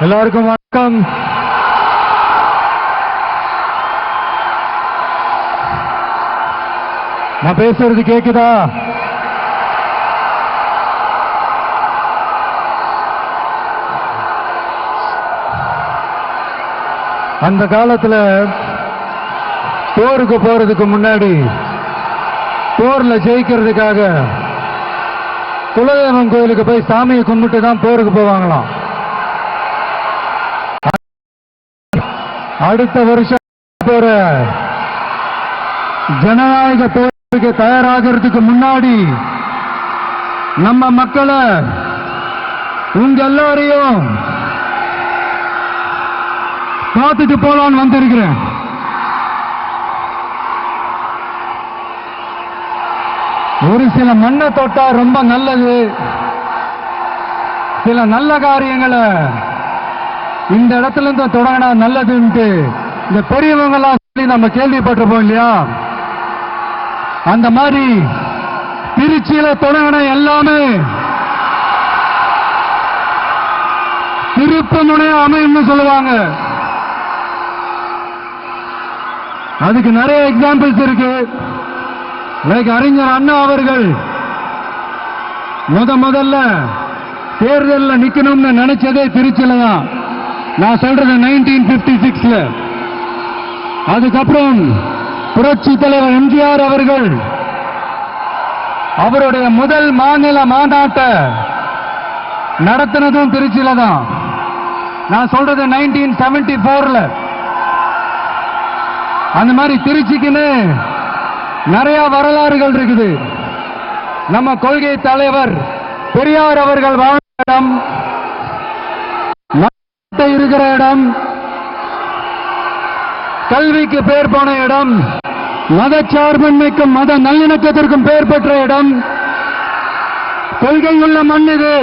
எல்லாருக்கும் வணக்கம். நான் பேசுறது கேக்குதா? அந்த காலத்துல போருக்கு போறதுக்கு முன்னாடி போர்ல ஜெயிக்கிறதுக்காக குலதெய்வம் கோயிலுக்கு போய் சாமியை கும்பிட்டு தான் போருக்கு போவாங்களாம். அடுத்த வருஷம் போற ஜனநாயக போருக்கு தயாராகிறதுக்கு முன்னாடி நம்ம மக்களை உங்க எல்லாரையும் பார்த்துட்டு போலான்னு வந்திருக்கிறேன். ஒரு சில மண்ணை தொட்டா ரொம்ப நல்லது, சில நல்ல காரியங்களை இந்த இடத்துல இருந்து தொடங்கினா நல்லதுன்ட்டு இந்த பெரியவங்கெல்லாம் சொல்லி நம்ம கேள்விப்பட்டிருப்போம் இல்லையா? அந்த மாதிரி திருச்சியில தொடங்கின எல்லாமே திருப்பு முனையா அமையும்னு சொல்லுவாங்க. அதுக்கு நிறைய எக்ஸாம்பிள்ஸ் இருக்கு. லைக் அறிஞர் அண்ணா அவர்கள் முதல்ல தேர்தலில் நிக்கணும்னு நினைச்சதே திருச்சியில தான். நான் சொல்றது 1956ல. அதுக்கப்புறம் புரட்சி தலைவர் எம்ஜிஆர் அவர்கள் அவருடைய முதல் மாநில மாநாட்டை நடத்தினதும் திருச்சியில தான். நான் சொல்றது 1974ல. அந்த மாதிரி திருச்சிக்குன்னு நிறைய வரலாறுகள் இருக்குது. நம்ம கொள்கை தலைவர் பெரியார் அவர்கள் வாழ்ந்த இடம், இருக்கிற இடம், கல்விக்கு பேர் போன இடம், மதச்சார்பின்மைக்கும் மத நல்லிணக்கத்திற்கும் பெயர் பெற்ற இடம், கொள்கை உள்ள மண் இது.